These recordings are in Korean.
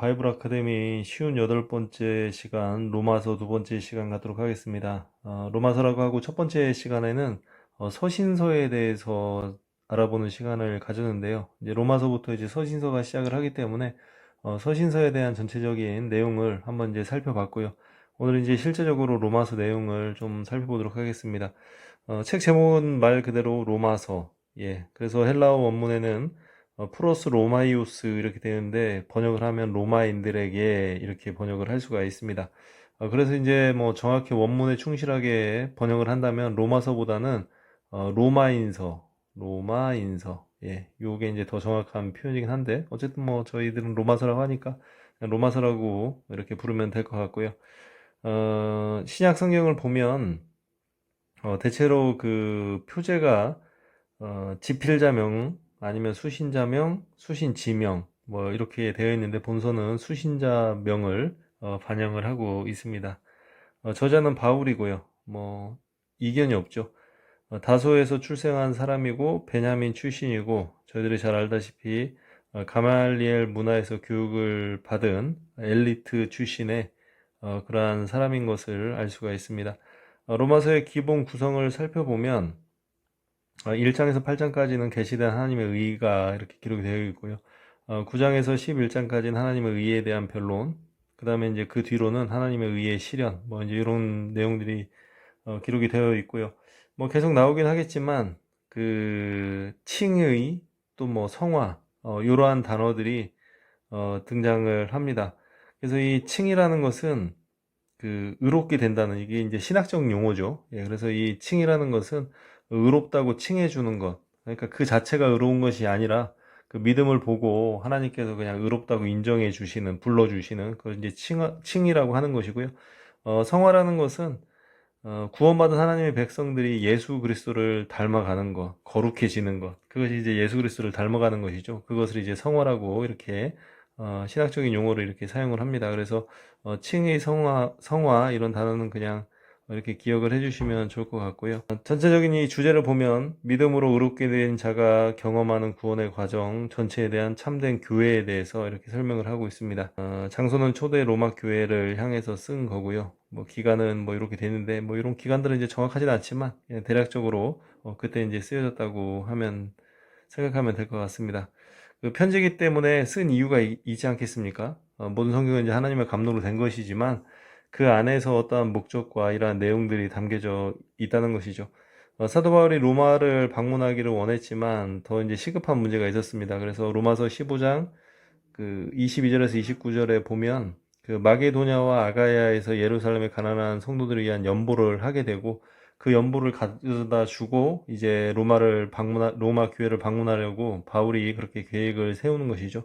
바이블 아카데미 쉬운 8번째 시간 로마서 2번째 시간 갖도록 하겠습니다. 로마서라고 하고 첫 번째 시간에는 서신서에 대해서 알아보는 시간을 가졌는데요. 이제 로마서부터 이제 서신서가 시작을 하기 때문에 서신서에 대한 전체적인 내용을 한번 이제 살펴봤고요. 오늘 이제 실제적으로 로마서 내용을 좀 살펴보도록 하겠습니다. 책 제목은 말 그대로 로마서. 예. 그래서 헬라어 원문에는 프로스 로마이오스 이렇게 되는데 번역을 하면 로마인들에게 이렇게 번역을 할 수가 있습니다. 그래서 이제 뭐 정확히 원문에 충실하게 번역을 한다면 로마서보다는 로마인서, 예, 요게 이제 더 정확한 표현이긴 한데 어쨌든 뭐 저희들은 로마서라고 하니까 그냥 로마서라고 이렇게 부르면 될 것 같고요. 신약 성경을 보면 대체로 그 표제가 지필자명 아니면 수신자명, 수신지명 뭐 이렇게 되어 있는데 본서는 수신자명을 반영을 하고 있습니다. 저자는 바울이고요. 뭐 이견이 없죠. 다소에서 출생한 사람이고 베냐민 출신이고 저희들이 잘 알다시피 가말리엘 문화에서 교육을 받은 엘리트 출신의 그러한 사람인 것을 알 수가 있습니다. 로마서의 기본 구성을 살펴보면 1장에서 8장까지는 계시된 하나님의 의가 이렇게 기록이 되어 있고요. 9장에서 11장까지는 하나님의 의에 대한 변론, 그 다음에 이제 그 뒤로는 하나님의 의의 실현, 뭐 이제 이런 내용들이 기록이 되어 있고요. 뭐 계속 나오긴 하겠지만 그 칭의 또 뭐 성화 이러한 단어들이 등장을 합니다. 그래서 이 칭이라는 것은 그 의롭게 된다는 이게 이제 신학적 용어죠. 예, 그래서 이 칭이라는 것은 의롭다고 칭해 주는 것. 그러니까 그 자체가 의로운 것이 아니라 그 믿음을 보고 하나님께서 그냥 의롭다고 인정해 주시는, 불러 주시는 그걸 이제 칭이라고 하는 것이고요. 성화라는 것은 구원받은 하나님의 백성들이 예수 그리스도를 닮아가는 것, 거룩해지는 것, 그것이 이제 예수 그리스도를 닮아가는 것이죠. 그것을 이제 성화라고 이렇게 신학적인 용어를 이렇게 사용을 합니다. 그래서 칭의 성화 이런 단어는 그냥 이렇게 기억을 해주시면 좋을 것 같고요. 전체적인 이 주제를 보면 믿음으로 의롭게 된 자가 경험하는 구원의 과정 전체에 대한 참된 교회에 대해서 이렇게 설명을 하고 있습니다. 장소는 초대 로마 교회를 향해서 쓴 거고요. 뭐 기간은 뭐 이렇게 되는데 뭐 이런 기간들은 이제 정확하지는 않지만 대략적으로 그때 이제 쓰여졌다고 하면 생각하면 될 것 같습니다. 그 편지기 때문에 쓴 이유가 있지 않겠습니까? 모든 성경은 이제 하나님의 감동으로 된 것이지만 그 안에서 어떠한 목적과 이러한 내용들이 담겨져 있다는 것이죠. 사도 바울이 로마를 방문하기를 원했지만 더 이제 시급한 문제가 있었습니다. 그래서 로마서 15장 그 22절에서 29절에 보면 그 마게도냐와 아가야에서 예루살렘에 가난한 성도들을 위한 연보를 하게 되고 그 연보를 가져다 주고 이제 로마 교회를 방문하려고 바울이 그렇게 계획을 세우는 것이죠.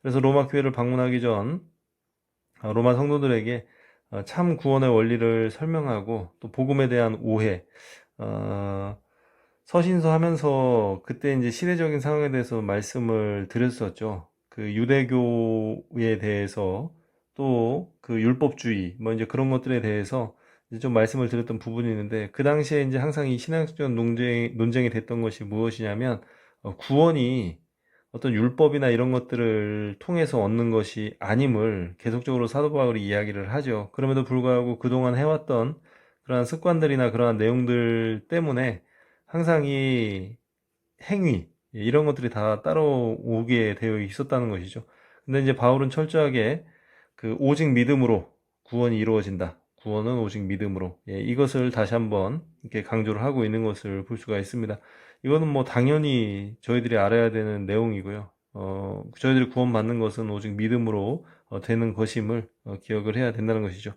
그래서 로마 교회를 방문하기 전 로마 성도들에게 참 구원의 원리를 설명하고 또 복음에 대한 오해, 서신서 하면서 그때 이제 시대적인 상황에 대해서 말씀을 드렸었죠. 그 유대교에 대해서 또 그 율법주의 뭐 이제 그런 것들에 대해서 이제 좀 말씀을 드렸던 부분이 있는데 그 당시에 이제 항상 이 신학적 논쟁이 됐던 것이 무엇이냐면 구원이 어떤 율법이나 이런 것들을 통해서 얻는 것이 아님을 계속적으로 사도 바울이 이야기를 하죠. 그럼에도 불구하고 그동안 해왔던 그러한 습관들이나 그러한 내용들 때문에 항상 이 행위 이런 것들이 다 따라오게 되어 있었다는 것이죠. 근데 이제 바울은 철저하게 그 오직 믿음으로 구원이 이루어진다. 구원은 오직 믿음으로. 예, 이것을 다시 한번 이렇게 강조를 하고 있는 것을 볼 수가 있습니다. 이거는 뭐 당연히 저희들이 알아야 되는 내용이고요. 저희들이 구원받는 것은 오직 믿음으로 되는 것임을 기억을 해야 된다는 것이죠.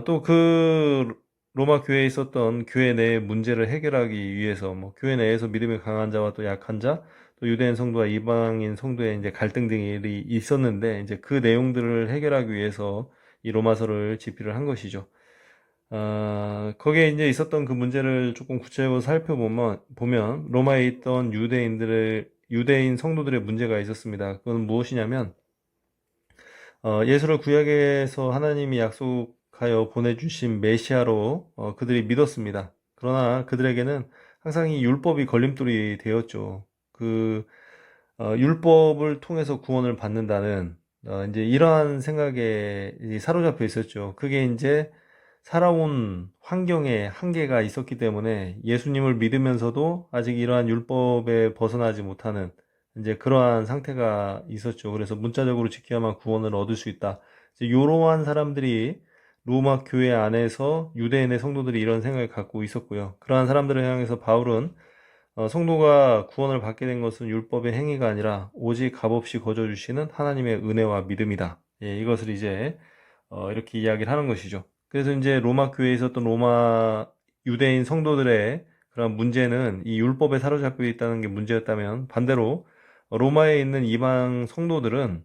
또 그 로마 교회에 있었던 교회 내 문제를 해결하기 위해서 뭐 교회 내에서 믿음이 강한 자와 또 약한 자, 또 유대인 성도와 이방인 성도의 이제 갈등들이 있었는데 이제 그 내용들을 해결하기 위해서 이 로마서를 집필을 한 것이죠. 거기에 이제 있었던 그 문제를 조금 구체적으로 보면 로마에 있던 유대인 성도들의 문제가 있었습니다. 그건 무엇이냐면 예수를 구약에서 하나님이 약속하여 보내주신 메시아로 그들이 믿었습니다. 그러나 그들에게는 항상 이 율법이 걸림돌이 되었죠. 율법을 통해서 구원을 받는다는 이제 이러한 생각에 사로잡혀 있었죠. 그게 이제 살아온 환경에 한계가 있었기 때문에 예수님을 믿으면서도 아직 이러한 율법에 벗어나지 못하는 이제 그러한 상태가 있었죠. 그래서 문자적으로 지켜야만 구원을 얻을 수 있다. 이제 이러한 사람들이 로마 교회 안에서 유대인의 성도들이 이런 생각을 갖고 있었고요. 그러한 사람들을 향해서 바울은 성도가 구원을 받게 된 것은 율법의 행위가 아니라 오직 값없이 거저 주시는 하나님의 은혜와 믿음이다. 예, 이것을 이제 이렇게 이야기를 하는 것이죠. 그래서 이제 로마 교회에 있었던 로마 유대인 성도들의 그런 문제는 이 율법에 사로잡혀 있다는 게 문제였다면, 반대로 로마에 있는 이방 성도들은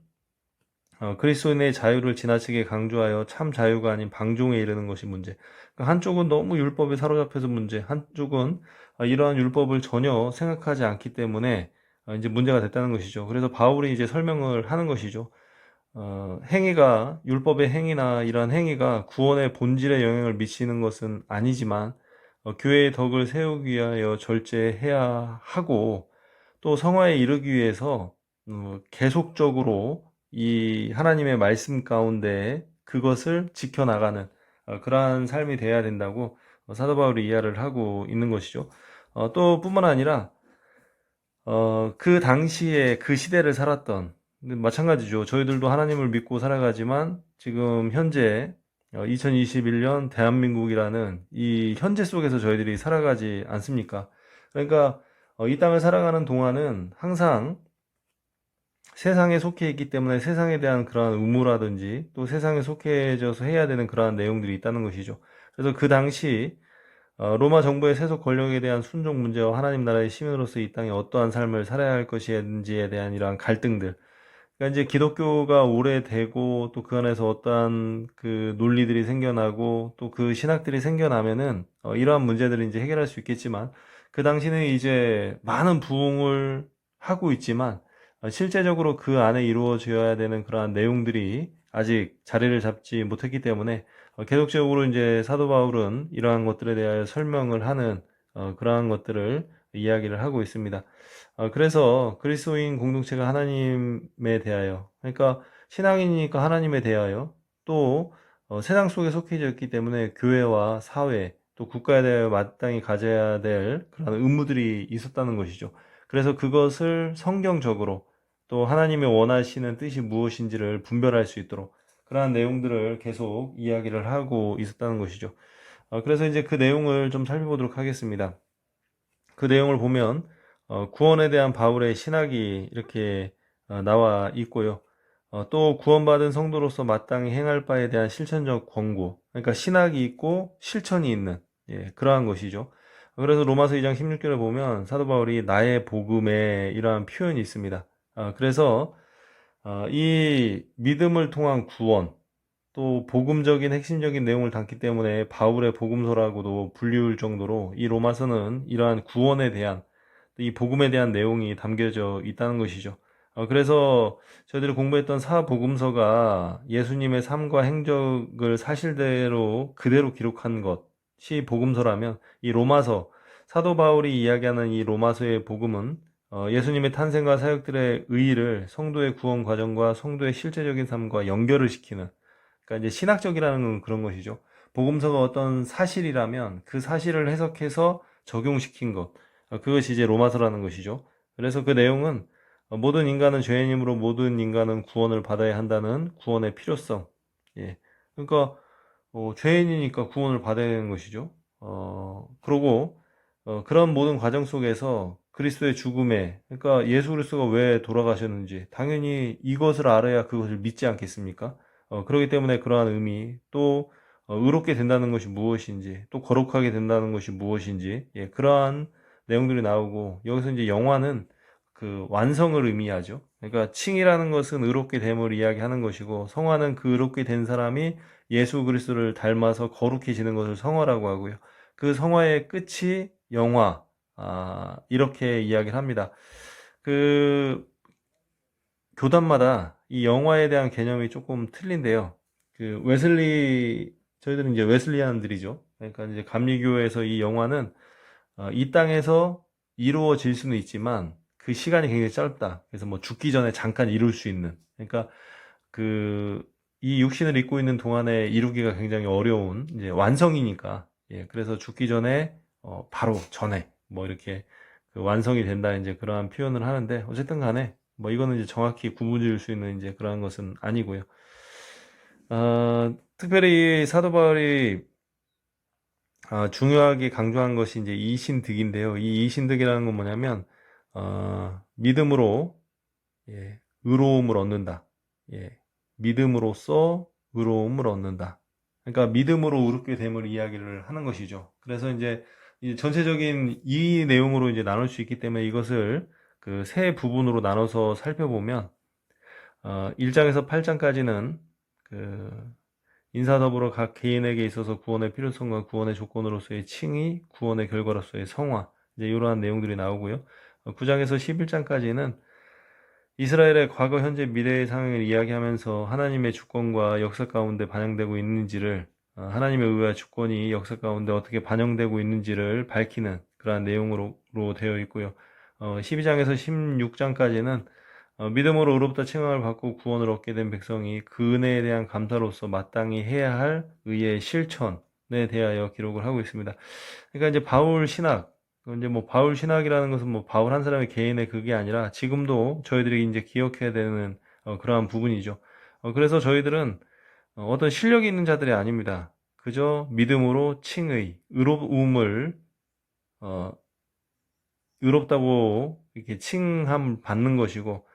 그리스도인의 자유를 지나치게 강조하여 참 자유가 아닌 방종에 이르는 것이 문제. 그러니까 한쪽은 너무 율법에 사로잡혀서 문제, 한쪽은 이러한 율법을 전혀 생각하지 않기 때문에 이제 문제가 됐다는 것이죠. 그래서 바울이 이제 설명을 하는 것이죠. 행위가, 율법의 행위나 이러한 행위가 구원의 본질에 영향을 미치는 것은 아니지만, 교회의 덕을 세우기 위하여 절제해야 하고, 또 성화에 이르기 위해서 계속적으로 이 하나님의 말씀 가운데 그것을 지켜나가는 그러한 삶이 돼야 된다고 사도 바울이 이해를 하고 있는 것이죠. 또 뿐만 아니라 그 당시에 그 시대를 살았던, 마찬가지죠. 저희들도 하나님을 믿고 살아가지만 지금 현재 2021년 대한민국이라는 이 현재 속에서 저희들이 살아가지 않습니까? 그러니까 이 땅을 살아가는 동안은 항상 세상에 속해 있기 때문에 세상에 대한 그러한 의무라든지 또 세상에 속해져서 해야 되는 그러한 내용들이 있다는 것이죠. 그래서 그 당시 로마 정부의 세속 권력에 대한 순종 문제와 하나님 나라의 시민으로서 이 땅에 어떠한 삶을 살아야 할 것인지에 대한 이러한 갈등들. 그러니까 이제 기독교가 오래되고 또 그 안에서 어떠한 그 논리들이 생겨나고 또 그 신학들이 생겨나면은 이러한 문제들을 이제 해결할 수 있겠지만, 그 당시는 이제 많은 부흥을 하고 있지만 실제적으로 그 안에 이루어져야 되는 그러한 내용들이 아직 자리를 잡지 못했기 때문에 계속적으로 이제 사도 바울은 이러한 것들에 대하여 설명을 하는 그러한 것들을 이야기를 하고 있습니다. 그래서 그리스도인 공동체가 하나님에 대하여, 그러니까 신앙인이니까 하나님에 대하여, 또 세상 속에 속해져 있기 때문에 교회와 사회 또 국가에 대하여 마땅히 가져야 될 그런 의무들이 있었다는 것이죠. 그래서 그것을 성경적으로 또 하나님의 원하시는 뜻이 무엇인지를 분별할 수 있도록 그러한 내용들을 계속 이야기를 하고 있었다는 것이죠. 그래서 이제 그 내용을 좀 살펴보도록 하겠습니다. 그 내용을 보면 구원에 대한 바울의 신학이 이렇게 나와 있고요. 또 구원받은 성도로서 마땅히 행할 바에 대한 실천적 권고, 그러니까 신학이 있고 실천이 있는, 예, 그러한 것이죠. 그래서 로마서 2장 16절에 보면 사도 바울이 나의 복음에 이러한 표현이 있습니다. 그래서 이 믿음을 통한 구원, 또 복음적인 핵심적인 내용을 담기 때문에 바울의 복음서라고도 불리울 정도로 이 로마서는 이러한 구원에 대한, 이 복음에 대한 내용이 담겨져 있다는 것이죠. 그래서 저희들이 공부했던 사복음서가 예수님의 삶과 행적을 사실대로 그대로 기록한 것이 복음서라면, 이 로마서, 사도 바울이 이야기하는 이 로마서의 복음은 예수님의 탄생과 사역들의 의의를 성도의 구원 과정과 성도의 실제적인 삶과 연결을 시키는, 그러니까 이제 신학적이라는 건 그런 것이죠. 복음서가 어떤 사실이라면 그 사실을 해석해서 적용시킨 것, 그것이 이제 로마서라는 것이죠. 그래서 그 내용은 모든 인간은 죄인이므로 모든 인간은 구원을 받아야 한다는 구원의 필요성. 예. 그러니까 죄인이니까 구원을 받아야 되는 것이죠. 그러고 그런 모든 과정 속에서 그리스도의 죽음에, 그러니까 예수 그리스도가 왜 돌아가셨는지 당연히 이것을 알아야 그것을 믿지 않겠습니까? 그렇기 때문에 그러한 의미, 또 의롭게 된다는 것이 무엇인지, 또 거룩하게 된다는 것이 무엇인지, 예, 그러한 내용들이 나오고, 여기서 이제 영화는 그 완성을 의미하죠. 그러니까 칭이라는 것은 의롭게 됨을 이야기하는 것이고, 성화는 그 의롭게 된 사람이 예수 그리스도를 닮아서 거룩해지는 것을 성화라고 하고요. 그 성화의 끝이 영화, 이렇게 이야기를 합니다. 그 교단마다 이 영화에 대한 개념이 조금 틀린데요. 그 웨슬리, 저희들은 이제 웨슬리안들이죠. 그러니까 이제 감리교에서 이 영화는 이 땅에서 이루어질 수는 있지만 그 시간이 굉장히 짧다. 그래서 뭐 죽기 전에 잠깐 이룰 수 있는. 그러니까 이 육신을 입고 있는 동안에 이루기가 굉장히 어려운 이제 완성이니까, 예, 그래서 죽기 전에 바로 전에 뭐 이렇게 완성이 된다 이제 그러한 표현을 하는데, 어쨌든 간에 뭐 이거는 이제 정확히 구분 지을 수 있는 이제 그러한 것은 아니고요. 특별히 사도 바울이 중요하게 강조한 것이 이제 이신득인데요. 이 이신득이라는 건 뭐냐면 믿음으로, 예, 의로움을 얻는다. 예, 믿음으로써 의로움을 얻는다. 그러니까 믿음으로 의롭게 됨을 이야기를 하는 것이죠. 그래서 이제 이 전체적인 이 내용으로 이제 나눌 수 있기 때문에 이것을 그 세 부분으로 나눠서 살펴보면 1장에서 8장까지는 그 인사더불어 각 개인에게 있어서 구원의 필요성과 구원의 조건으로서의 칭의, 구원의 결과로서의 성화, 이제 이러한 내용들이 나오고요. 9장에서 11장까지는 이스라엘의 과거, 현재, 미래의 상황을 이야기하면서 하나님의 주권과 역사 가운데 반영되고 있는지를, 하나님의 의와 주권이 역사 가운데 어떻게 반영되고 있는지를 밝히는 그러한 내용으로 되어 있고요. 12장에서 16장까지는 믿음으로 의롭다 칭함을 받고 구원을 얻게 된 백성이 그 은혜에 대한 감사로서 마땅히 해야 할 의의 실천에 대하여 기록을 하고 있습니다. 그러니까 이제 바울 신학, 이제 뭐 바울 신학이라는 것은 뭐 바울 한 사람의 개인의 그게 아니라 지금도 저희들이 이제 기억해야 되는 그러한 부분이죠. 그래서 저희들은 어떤 실력이 있는 자들이 아닙니다. 그저 믿음으로 칭의, 의로움을 어, 의롭다고 이렇게 칭함 받는 것이고,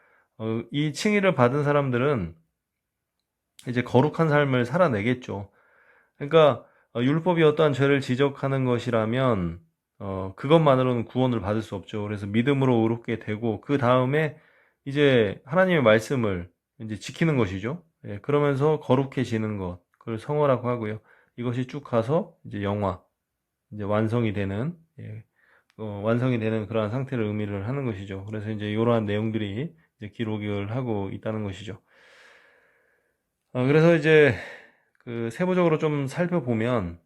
이 칭의를 받은 사람들은 이제 거룩한 삶을 살아내겠죠. 그러니까 율법이 어떠한 죄를 지적하는 것이라면 그것만으로는 구원을 받을 수 없죠. 그래서 믿음으로 의롭게 되고 그 다음에 이제 하나님의 말씀을 이제 지키는 것이죠. 예, 그러면서 거룩해지는 것, 그걸 성화라고 하고요. 이것이 쭉 가서 이제 영화, 이제 완성이 되는, 예, 완성이 되는 그러한 상태를 의미를 하는 것이죠. 그래서 이제 이러한 내용들이 이제 기록을 하고 있다는 것이죠. 그래서 이제 그 세부적으로 좀 살펴보면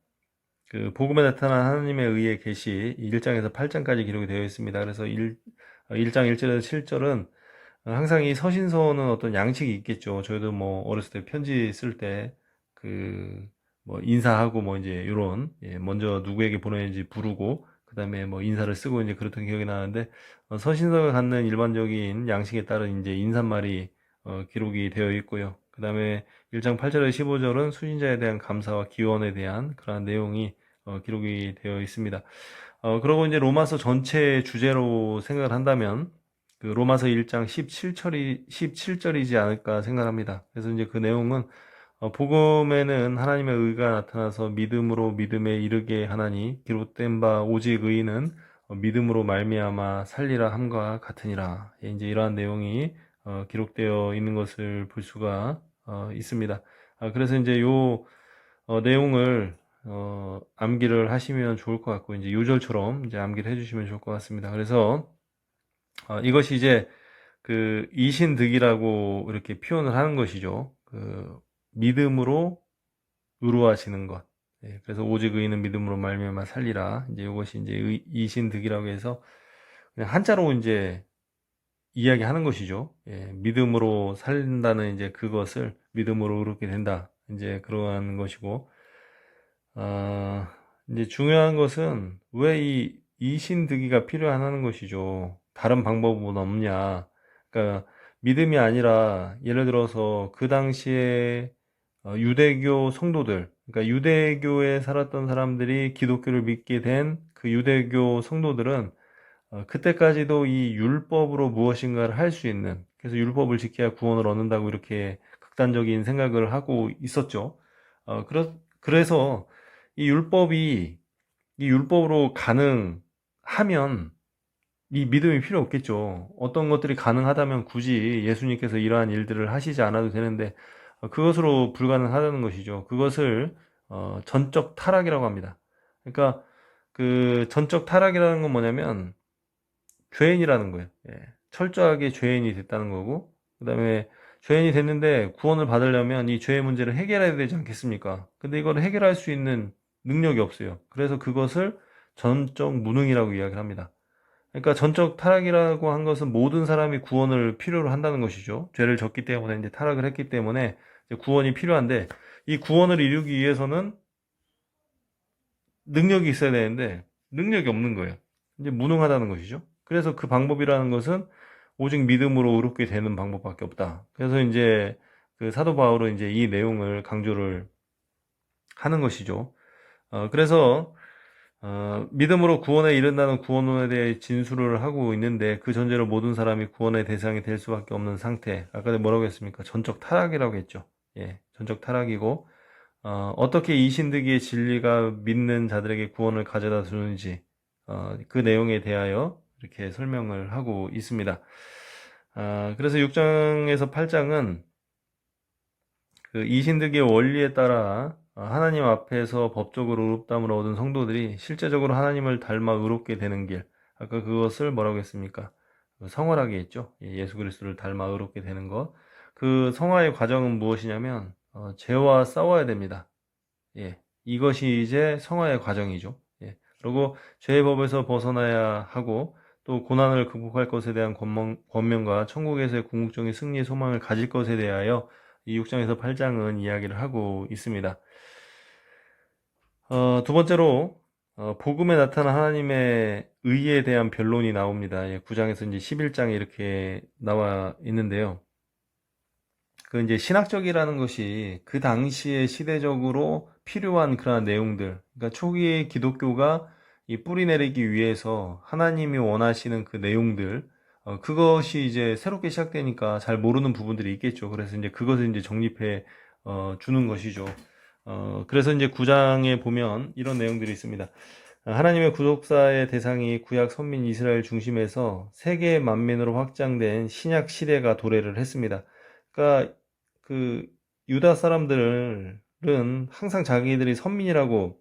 그 복음에 나타난 하나님의 의의 계시 1장에서 8장까지 기록이 되어 있습니다. 그래서 1장 1절에서 7절은 항상 이 서신서는 어떤 양식이 있겠죠. 저희도 뭐 어렸을 때 편지 쓸 때 그 뭐 인사하고 뭐 이제 요런, 예, 먼저 누구에게 보내는지 부르고 그다음에 뭐 인사를 쓰고 이제 그랬던 기억이 나는데, 서신서가 갖는 일반적인 양식에 따른 이제 인사말이 기록이 되어 있고요. 그다음에 1장 8절에서 15절은 수신자에 대한 감사와 기원에 대한 그러한 내용이 기록이 되어 있습니다. 그리고 이제 로마서 전체 주제로 생각을 한다면 그 로마서 1장 17절이지 않을까 생각합니다. 그래서 이제 그 내용은 복음에는 하나님의 의가 나타나서 믿음으로 믿음에 이르게 하나니 기록된 바 오직 의인은 믿음으로 말미암아 살리라 함과 같으니라. 예, 이제 이러한 내용이 기록되어 있는 것을 볼 수가 있습니다. 그래서 이제 요 내용을 암기를 하시면 좋을 것 같고, 이제 요절처럼 이제 암기를 해주시면 좋을 것 같습니다. 그래서 이것이 이제 그 이신득이라고 이렇게 표현을 하는 것이죠. 그 믿음으로 의로워지는 것. 예, 그래서 오직 의인은 믿음으로 말미암아 살리라. 이제 이것이 이제 이신득이라고 해서 그냥 한자로 이제 이야기하는 것이죠. 예, 믿음으로 살린다는 이제 그것을 믿음으로 의롭게 된다. 이제 그러한 것이고, 이제 중요한 것은 왜 이 이신득이가 필요하다는 것이죠. 다른 방법은 없냐. 그러니까 믿음이 아니라 예를 들어서 그 당시에 유대교 성도들, 그러니까 유대교에 살았던 사람들이 기독교를 믿게 된 그 유대교 성도들은 그때까지도 이 율법으로 무엇인가를 할 수 있는, 그래서 율법을 지켜야 구원을 얻는다고 이렇게 극단적인 생각을 하고 있었죠. 그래서 이 율법이 이 율법으로 가능하면 이 믿음이 필요 없겠죠. 어떤 것들이 가능하다면 굳이 예수님께서 이러한 일들을 하시지 않아도 되는데 그것으로 불가능하다는 것이죠. 그것을 전적 타락이라고 합니다. 그러니까 그 전적 타락이라는 건 뭐냐면 죄인이라는 거예요. 예. 철저하게 죄인이 됐다는 거고, 그 다음에 죄인이 됐는데 구원을 받으려면 이 죄의 문제를 해결해야 되지 않겠습니까? 근데 이걸 해결할 수 있는 능력이 없어요. 그래서 그것을 전적 무능이라고 이야기를 합니다. 그러니까 전적 타락이라고 한 것은 모든 사람이 구원을 필요로 한다는 것이죠. 죄를 졌기 때문에 이제 타락을 했기 때문에 이제 구원이 필요한데 이 구원을 이루기 위해서는 능력이 있어야 되는데 능력이 없는 거예요. 이제 무능하다는 것이죠. 그래서 그 방법이라는 것은 오직 믿음으로 의롭게 되는 방법밖에 없다. 그래서 이제 그 사도 바울은 이제 이 내용을 강조를 하는 것이죠. 그래서 믿음으로 구원에 이른다는 구원론에 대해 진술을 하고 있는데 그 전제로 모든 사람이 구원의 대상이 될 수밖에 없는 상태. 아까 내가 뭐라고 했습니까? 전적 타락이라고 했죠. 예, 전적 타락이고 어떻게 이 신득이의 진리가 믿는 자들에게 구원을 가져다 주는지 그 내용에 대하여 이렇게 설명을 하고 있습니다. 그래서 6장에서 8장은 그 이신득의 원리에 따라 하나님 앞에서 법적으로 의롭다함을 얻은 성도들이 실제적으로 하나님을 닮아 의롭게 되는 길, 아까 그것을 뭐라고 했습니까? 성화라고 했죠. 예수 그리스도를 닮아 의롭게 되는 것. 그 성화의 과정은 무엇이냐면 죄와 싸워야 됩니다. 예, 이것이 이제 성화의 과정이죠. 예, 그리고 죄의 법에서 벗어나야 하고 또 고난을 극복할 것에 대한 권면과 천국에서의 궁극적인 승리의 소망을 가질 것에 대하여 이 6장에서 8장은 이야기를 하고 있습니다. 두 번째로 복음에 나타난 하나님의 의에 대한 변론이 나옵니다. 예, 9장에서 이제 11장에 이렇게 나와 있는데요. 그 이제 신학적이라는 것이 그 당시에 시대적으로 필요한 그러한 내용들, 그러니까 초기의 기독교가 이 뿌리 내리기 위해서 하나님이 원하시는 그 내용들, 그것이 이제 새롭게 시작되니까 잘 모르는 부분들이 있겠죠. 그래서 이제 그것을 이제 정립해 주는 것이죠. 그래서 이제 9장에 보면 이런 내용들이 있습니다. 하나님의 구속사의 대상이 구약 선민 이스라엘 중심에서 세계 만민으로 확장된 신약 시대가 도래를 했습니다. 그러니까 그 유다 사람들은 항상 자기들이 선민이라고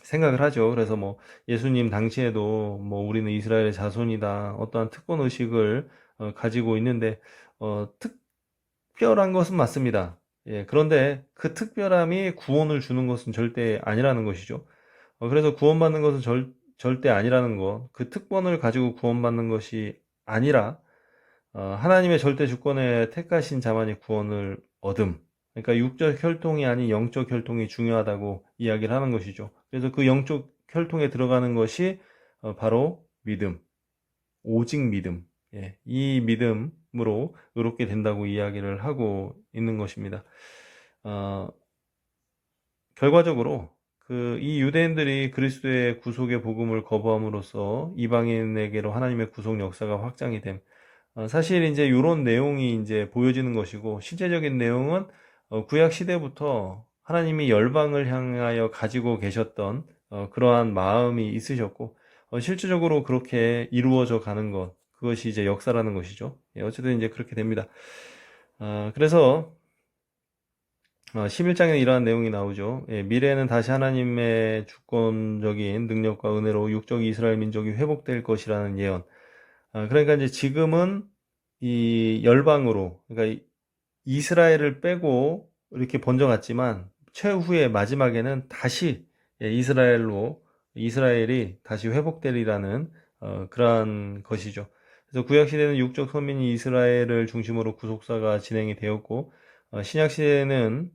생각을 하죠. 그래서 뭐 예수님 당시에도 뭐 우리는 이스라엘의 자손이다. 어떠한 특권 의식을 가지고 있는데 특별한 것은 맞습니다. 예, 그런데 그 특별함이 구원을 주는 것은 절대 아니라는 것이죠. 그래서 구원받는 것은 절대 아니라는 것, 그 특권을 가지고 구원받는 것이 아니라 하나님의 절대 주권에 택하신 자만이 구원을 얻음. 그러니까 육적 혈통이 아닌 영적 혈통이 중요하다고 이야기를 하는 것이죠. 그래서 그 영적 혈통에 들어가는 것이 바로 믿음, 오직 믿음. 예, 이 믿음으로 의롭게 된다고 이야기를 하고 있는 것입니다. 어, 결과적으로 이 유대인들이 그리스도의 구속의 복음을 거부함으로써 이방인에게로 하나님의 구속 역사가 확장이 됨. 사실 이제 이런 내용이 이제 보여지는 것이고 실제적인 내용은 구약 시대부터 하나님이 열방을 향하여 가지고 계셨던 그러한 마음이 있으셨고 실질적으로 그렇게 이루어져 가는 것 그것이 이제 역사라는 것이죠. 예, 어쨌든 이제 그렇게 됩니다. 그래서 11장에 이러한 내용이 나오죠. 예, 미래에는 다시 하나님의 주권적인 능력과 은혜로 육적 이스라엘 민족이 회복될 것이라는 예언. 그러니까 이제 지금은 이 열방으로, 그러니까 이스라엘을 빼고 이렇게 번져갔지만 최후의 마지막에는 다시 예, 이스라엘이 다시 회복되리라는 그러한 것이죠. 그래서 구약 시대는 육적 선민이 이스라엘을 중심으로 구속사가 진행이 되었고 신약 시대는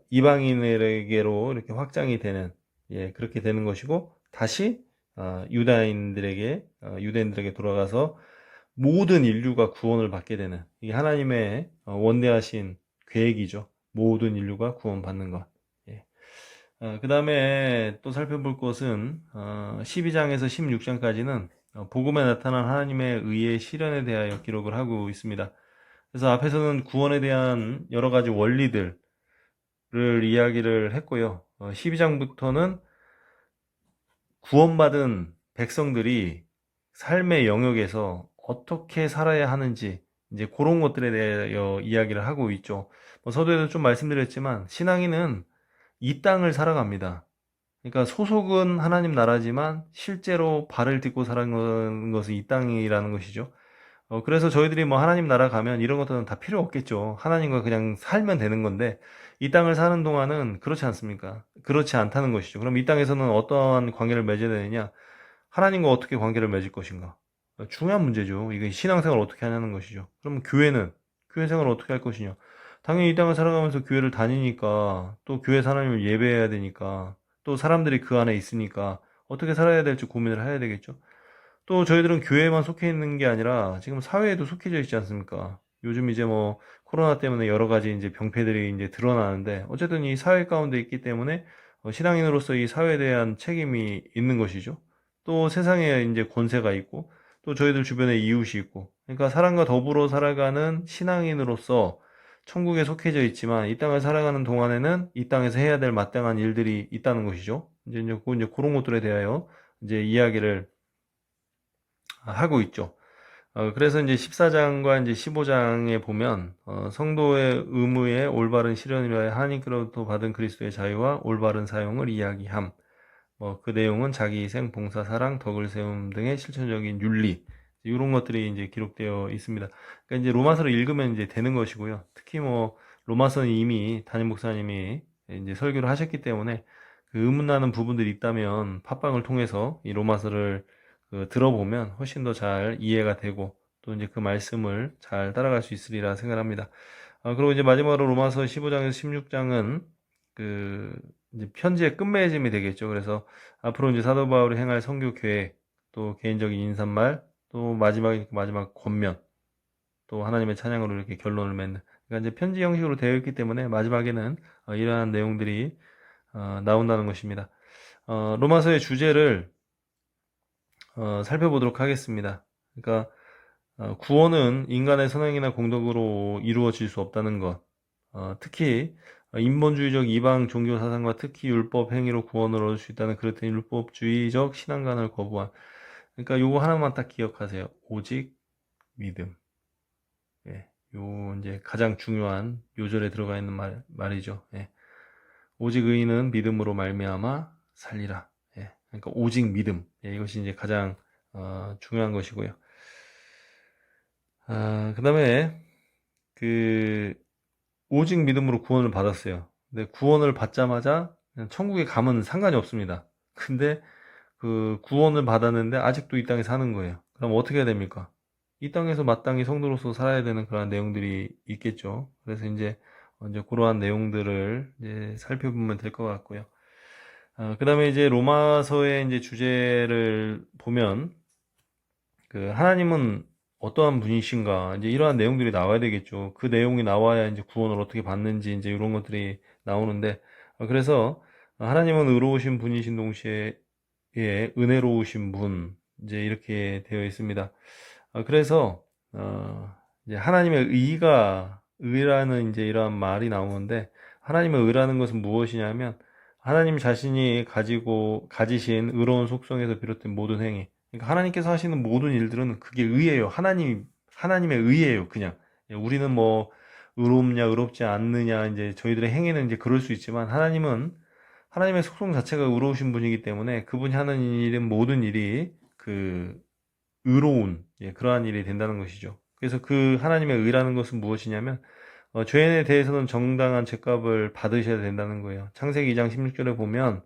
이방인에게로 이렇게 확장이 되는 예, 그렇게 되는 것이고 다시 유대인들에게 돌아가서 모든 인류가 구원을 받게 되는 이게 하나님의 원대하신 계획이죠. 모든 인류가 구원받는 것. 예. 그 다음에 또 살펴볼 것은 12장에서 16장까지는 복음에 나타난 하나님의 의의 실현에 대하여 기록을 하고 있습니다. 그래서 앞에서는 구원에 대한 여러 가지 원리들을 이야기를 했고요. 12장부터는 구원받은 백성들이 삶의 영역에서 어떻게 살아야 하는지 이제 그런 것들에 대하여 이야기를 하고 있죠. 뭐 서두에도 좀 말씀드렸지만 신앙인은 이 땅을 살아갑니다. 그러니까 소속은 하나님 나라지만 실제로 발을 딛고 살아가는 것은 이 땅이라는 것이죠. 그래서 저희들이 뭐 하나님 나라 가면 이런 것들은 다 필요 없겠죠. 하나님과 그냥 살면 되는 건데 이 땅을 사는 동안은 그렇지 않습니까? 그렇지 않다는 것이죠. 그럼 이 땅에서는 어떠한 관계를 맺어야 되느냐? 하나님과 어떻게 관계를 맺을 것인가? 중요한 문제죠. 이게 신앙생활을 어떻게 하냐는 것이죠. 그럼 교회는 교회 생활을 어떻게 할 것이냐? 당연히 이 땅을 살아가면서 교회를 다니니까 또 교회에서 하나님을 예배해야 되니까 또 사람들이 그 안에 있으니까 어떻게 살아야 될지 고민을 해야 되겠죠. 또 저희들은 교회에만 속해 있는 게 아니라 지금 사회에도 속해져 있지 않습니까? 요즘 이제 뭐 코로나 때문에 여러 가지 이제 병폐들이 이제 드러나는데 어쨌든 이 사회 가운데 있기 때문에 신앙인으로서 이 사회에 대한 책임이 있는 것이죠. 또 세상에 이제 권세가 있고 또 저희들 주변에 이웃이 있고 그러니까 사람과 더불어 살아가는 신앙인으로서 천국에 속해져 있지만 이 땅을 살아가는 동안에는 이 땅에서 해야 될 마땅한 일들이 있다는 것이죠. 이제 그런 것들에 대하여 이제 이야기를 하고 있죠. 그래서 이제 14장과 이제 15장에 보면, 성도의 의무의 올바른 실현을 위하여 하나님께로부터 받은 그리스도의 자유와 올바른 사용을 이야기함. 그 내용은 자기 희생, 봉사, 사랑, 덕을 세움 등의 실천적인 윤리. 이런 것들이 이제 기록되어 있습니다. 그러니까 이제 로마서를 읽으면 이제 되는 것이고요. 특히 뭐, 로마서는 이미 담임 목사님이 이제 설교를 하셨기 때문에 그 의문나는 부분들이 있다면 팟빵을 통해서 이 로마서를 들어보면 훨씬 더 잘 이해가 되고 또 이제 그 말씀을 잘 따라갈 수 있으리라 생각합니다. 그리고 이제 마지막으로 로마서 15장에서 16장은 그 이제 편지의 끝맺음이 되겠죠. 그래서 앞으로 이제 사도 바울이 행할 선교 계획, 또 개인적인 인사말, 또 마지막 권면, 또 하나님의 찬양으로 이렇게 결론을 맺는. 그러니까 이제 편지 형식으로 되어 있기 때문에 마지막에는 이러한 내용들이 나온다는 것입니다. 로마서의 주제를 살펴보도록 하겠습니다. 그러니까 구원은 인간의 선행이나 공덕으로 이루어질 수 없다는 것. 특히 인본주의적 이방 종교 사상과 특히 율법 행위로 구원을 얻을 수 있다는 그렇듯 율법주의적 신앙관을 거부한. 그러니까 요거 하나만 딱 기억하세요. 오직 믿음. 예, 요 이제 가장 중요한 요절에 들어가 있는 말이죠. 예. 오직 의인은 믿음으로 말미암아 살리라. 예. 그러니까 오직 믿음. 예, 이것이 이제 가장 중요한 것이고요. 그다음에 그 오직 믿음으로 구원을 받았어요. 근데 구원을 받자마자 그냥 천국에 가면 상관이 없습니다. 근데 그 구원을 받았는데 아직도 이 땅에 사는 거예요. 그럼 어떻게 해야 됩니까? 이 땅에서 마땅히 성도로서 살아야 되는 그런 내용들이 있겠죠. 그래서 이제 그러한 내용들을 이제 살펴보면 될 것 같고요. 그다음에 이제 로마서의 이제 주제를 보면 그 하나님은 어떠한 분이신가 이제 이러한 내용들이 나와야 되겠죠. 그 내용이 나와야 이제 구원을 어떻게 받는지 이제 이런 것들이 나오는데 그래서 하나님은 의로우신 분이신 동시에 은혜로우신 분 이제 이렇게 되어 있습니다. 그래서 이제 하나님의 의라는 이제 이러한 말이 나오는데 하나님의 의라는 것은 무엇이냐면 하나님 자신이 가지신 의로운 속성에서 비롯된 모든 행위. 그러니까 하나님께서 하시는 모든 일들은 그게 의예요. 하나님의 의예요. 그냥. 우리는 뭐, 의롭냐, 의롭지 않느냐, 이제 저희들의 행위는 이제 그럴 수 있지만, 하나님의 속성 자체가 의로우신 분이기 때문에 그분이 하는 일은 모든 일이 의로운, 그러한 일이 된다는 것이죠. 그래서 그 하나님의 의라는 것은 무엇이냐면, 죄인에 대해서는 정당한 죄값을 받으셔야 된다는 거예요. 창세기 2장 16절에 보면,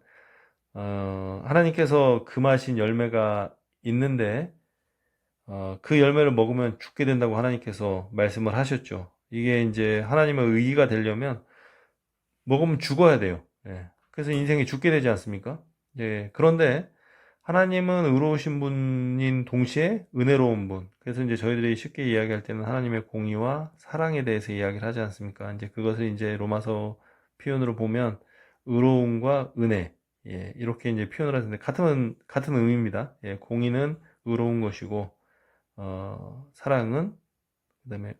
하나님께서 금하신 열매가 있는데, 그 열매를 먹으면 죽게 된다고 하나님께서 말씀을 하셨죠. 이게 이제 하나님의 의의가 되려면 먹으면 죽어야 돼요. 예. 그래서 인생이 죽게 되지 않습니까? 예. 그런데 하나님은 의로우신 분인 동시에 은혜로운 분. 그래서 이제 저희들이 쉽게 이야기할 때는 하나님의 공의와 사랑에 대해서 이야기를 하지 않습니까? 이제 그것을 이제 로마서 표현으로 보면 의로움과 은혜. 예. 이렇게 이제 표현을 하는데 같은 의미입니다. 예. 공의는 의로운 것이고 사랑은 그다음에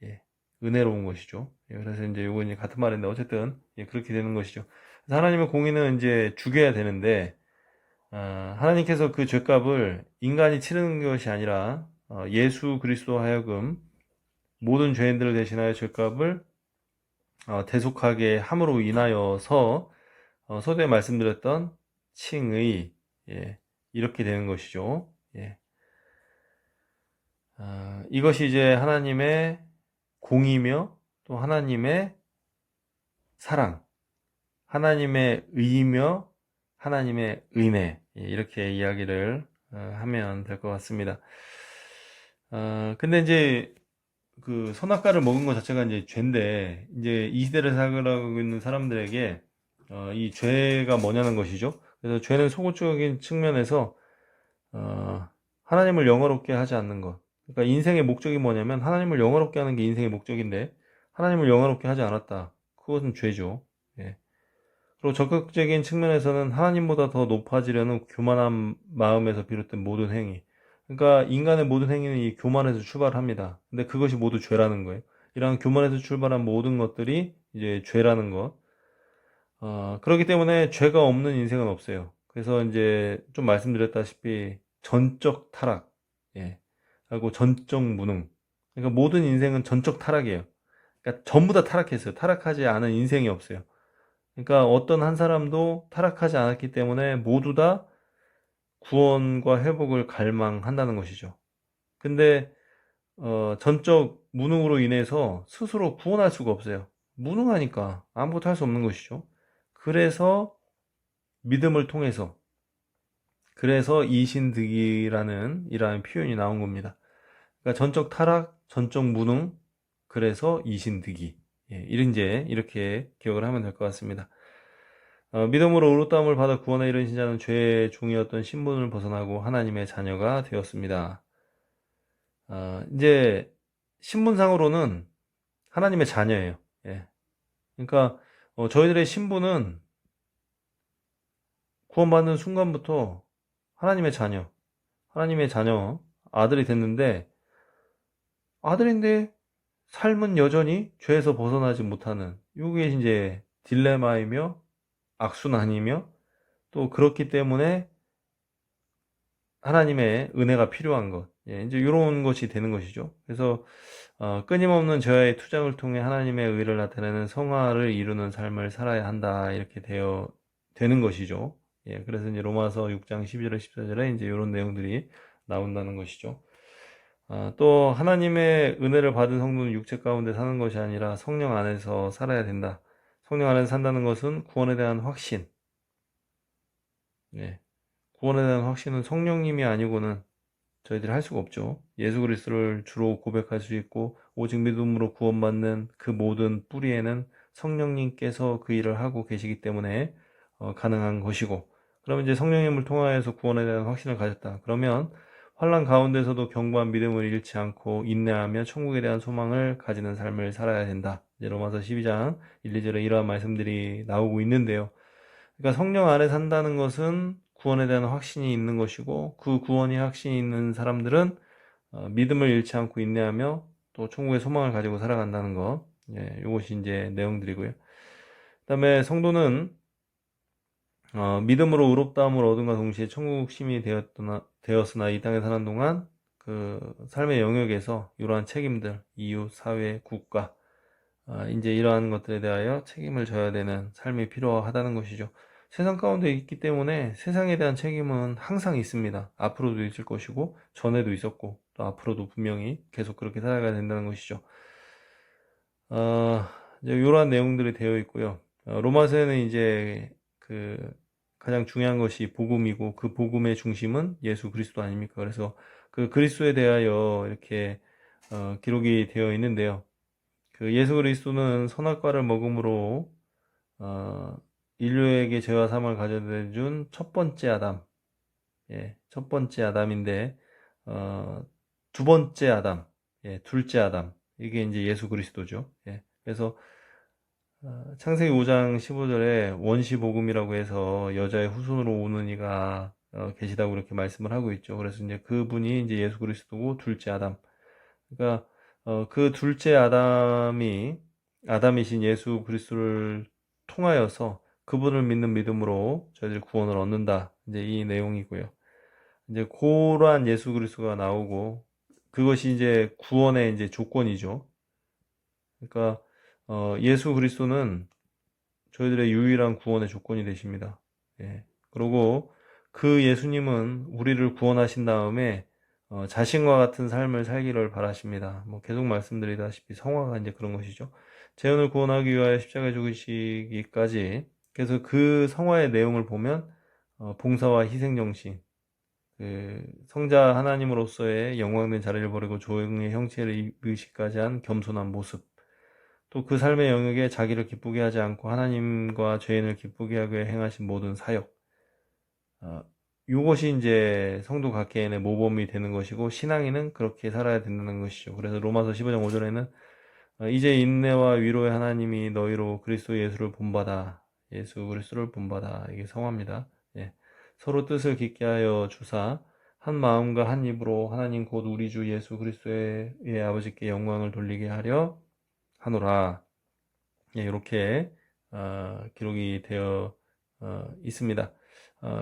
예, 은혜로운 것이죠. 예, 그래서 이제 요거 이제 같은 말인데 어쨌든 예, 그렇게 되는 것이죠. 그래서 하나님의 공의는 이제 죽여야 되는데 하나님께서 그 죄값을 인간이 치르는 것이 아니라 예수 그리스도 하여금 모든 죄인들을 대신하여 죄값을 대속하게 함으로 인하여서 서두에 말씀드렸던 칭의 예, 이렇게 되는 것이죠. 예. 이것이 이제 하나님의 공이며 또 하나님의 사랑, 하나님의 의이며 하나님의 은혜, 이렇게 이야기를 하면 될 것 같습니다. 근데 이제 그 선악과를 먹은 것 자체가 이제 죄인데, 이제 이 시대를 살아가고 있는 사람들에게 이 죄가 뭐냐는 것이죠. 그래서 죄는 소극적인 측면에서 하나님을 영화롭게 하지 않는 것. 그러니까 인생의 목적이 뭐냐면 하나님을 영화롭게 하는 게 인생의 목적인데 하나님을 영화롭게 하지 않았다. 그것은 죄죠. 예. 그리고 적극적인 측면에서는 하나님보다 더 높아지려는 교만한 마음에서 비롯된 모든 행위. 그러니까 인간의 모든 행위는 이 교만에서 출발합니다. 근데 그것이 모두 죄라는 거예요. 이러한 교만에서 출발한 모든 것들이 이제 죄라는 것. 그렇기 때문에 죄가 없는 인생은 없어요. 그래서 이제 좀 말씀드렸다시피 전적 타락, 예. 하고 전적 무능. 그러니까 모든 인생은 전적 타락이에요. 그러니까 전부 다 타락했어요. 타락하지 않은 인생이 없어요. 그러니까 어떤 한 사람도 타락하지 않았기 때문에 모두 다 구원과 회복을 갈망한다는 것이죠. 근데 전적 무능으로 인해서 스스로 구원할 수가 없어요. 무능하니까 아무것도 할 수 없는 것이죠. 그래서 믿음을 통해서 그래서 이신득이라는 이러한 표현이 나온 겁니다. 그러니까 전적 타락, 전적 무능, 그래서 이신득이. 예, 이렇게 기억을 하면 될 것 같습니다. 믿음으로 의롭다함을 받아 구원에 이른 신자는 죄의 종이었던 신분을 벗어나고 하나님의 자녀가 되었습니다. 이제 신분상으로는 하나님의 자녀예요. 예. 그러니까 저희들의 신분은 구원받는 순간부터 하나님의 자녀, 하나님의 자녀, 아들이 됐는데 아들인데 삶은 여전히 죄에서 벗어나지 못하는 이게 이제 딜레마이며 악순환이며 또 그렇기 때문에 하나님의 은혜가 필요한 것. 예, 이제 이런 것이 되는 것이죠. 그래서 끊임없는 저의 투쟁을 통해 하나님의 의를 나타내는 성화를 이루는 삶을 살아야 한다. 이렇게 되는 것이죠. 예, 그래서 이제 로마서 6장 12절, 14절에 이제 이런 내용들이 나온다는 것이죠. 또 하나님의 은혜를 받은 성도는 육체 가운데 사는 것이 아니라 성령 안에서 살아야 된다. 성령 안에서 산다는 것은 구원에 대한 확신. 예, 구원에 대한 확신은 성령님이 아니고는 저희들이 할 수가 없죠. 예수 그리스도를 주로 고백할 수 있고 오직 믿음으로 구원받는 그 모든 뿌리에는 성령님께서 그 일을 하고 계시기 때문에 가능한 것이고, 그러면 이제 성령님을 통하여서 구원에 대한 확신을 가졌다. 그러면 환난 가운데서도 견고한 믿음을 잃지 않고 인내하며 천국에 대한 소망을 가지는 삶을 살아야 된다. 이제 로마서 12장 1, 2절에 이러한 말씀들이 나오고 있는데요. 그러니까 성령 안에 산다는 것은 구원에 대한 확신이 있는 것이고, 그 구원이 확신이 있는 사람들은 믿음을 잃지 않고 인내하며 또 천국의 소망을 가지고 살아간다는 것. 예, 이것이 이제 내용들이고요. 그다음에 성도는 믿음으로 의롭다함을 얻음과 동시에 천국 시민이 되었으나 이 땅에 사는 동안 그 삶의 영역에서 이러한 책임들, 이웃, 사회, 국가, 이제 이러한 것들에 대하여 책임을 져야 되는 삶이 필요하다는 것이죠. 세상 가운데 있기 때문에 세상에 대한 책임은 항상 있습니다. 앞으로도 있을 것이고, 전에도 있었고, 또 앞으로도 분명히 계속 그렇게 살아가야 된다는 것이죠. 이제 이러한 내용들이 되어 있고요. 로마서에는 이제 그 가장 중요한 것이 복음이고, 그 복음의 중심은 예수 그리스도 아닙니까? 그래서 그 그리스도에 대하여 이렇게 기록이 되어 있는데요. 그 예수 그리스도는 선악과를 먹음으로 인류에게 죄와 사망을 가져다 준 첫 번째 아담, 예, 첫 번째 아담인데 두 번째 아담, 예, 둘째 아담, 이게 이제 예수 그리스도죠. 예, 그래서 창세기 5장 15절에 원시복음이라고 해서 여자의 후손으로 오는 이가 계시다고 이렇게 말씀을 하고 있죠. 그래서 이제 그분이 이제 예수 그리스도고 둘째 아담. 그러니까 그 둘째 아담이신 예수 그리스도를 통하여서 그분을 믿는 믿음으로 저희들이 구원을 얻는다. 이제 이 내용이고요. 이제 고러한 예수 그리스도가 나오고 그것이 이제 구원의 이제 조건이죠. 그러니까 예수 그리스도는 저희들의 유일한 구원의 조건이 되십니다. 예. 그리고 그 예수님은 우리를 구원하신 다음에 자신과 같은 삶을 살기를 바라십니다. 뭐 계속 말씀드리다시피 성화가 이제 그런 것이죠. 재혼을 구원하기 위하여 십자가에 죽으시기까지. 그래서 그 성화의 내용을 보면 봉사와 희생정신, 성자 하나님으로서의 영광된 자리를 버리고 종의 형체를 입으시기까지 한 겸손한 모습, 또 그 삶의 영역에 자기를 기쁘게 하지 않고 하나님과 죄인을 기쁘게 하게 행하신 모든 사역, 이것이 이제 성도 각계인의 모범이 되는 것이고 신앙인은 그렇게 살아야 된다는 것이죠. 그래서 로마서 15장 5절에는 이제 인내와 위로의 하나님이 너희로 그리스도 예수를 본받아, 예수 그리스도를 본받아, 이게 성화입니다. 예. 서로 뜻을 깊게 하여 주사 한 마음과 한 입으로 하나님 곧 우리 주 예수 그리스도의 아버지께 영광을 돌리게 하려 하노라. 예, 이렇게 기록이 되어 있습니다.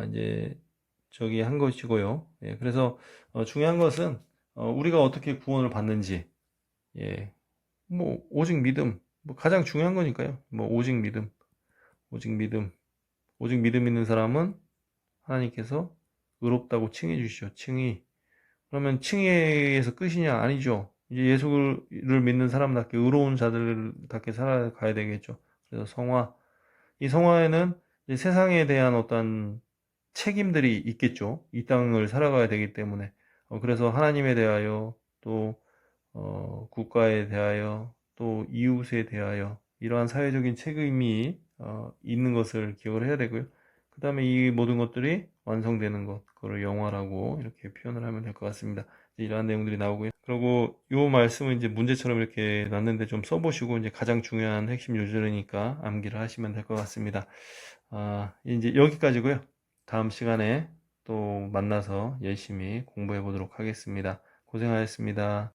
이제 저기 한 것이고요. 예, 그래서 중요한 것은 우리가 어떻게 구원을 받는지, 예, 뭐 오직 믿음, 뭐 가장 중요한 거니까요. 뭐 오직 믿음, 오직 믿음, 오직 믿음 있는 사람은 하나님께서 의롭다고 칭해 주시죠. 칭의. 그러면 칭의에서 끝이냐? 아니죠. 이제 예수를 믿는 사람답게 의로운 자들답게 살아가야 되겠죠. 그래서 성화. 이 성화에는 이제 세상에 대한 어떤 책임들이 있겠죠. 이 땅을 살아가야 되기 때문에. 그래서 하나님에 대하여 또 국가에 대하여 또 이웃에 대하여 이러한 사회적인 책임이 있는 것을 기억을 해야 되고요. 그 다음에 이 모든 것들이 완성되는 것, 그걸 영화라고 이렇게 표현을 하면 될 것 같습니다. 이러한 내용들이 나오고요. 그리고 이 말씀은 이제 문제처럼 이렇게 놨는데 좀 써보시고 이제 가장 중요한 핵심 요절이니까 암기를 하시면 될 것 같습니다. 이제 여기까지고요. 다음 시간에 또 만나서 열심히 공부해 보도록 하겠습니다. 고생하셨습니다.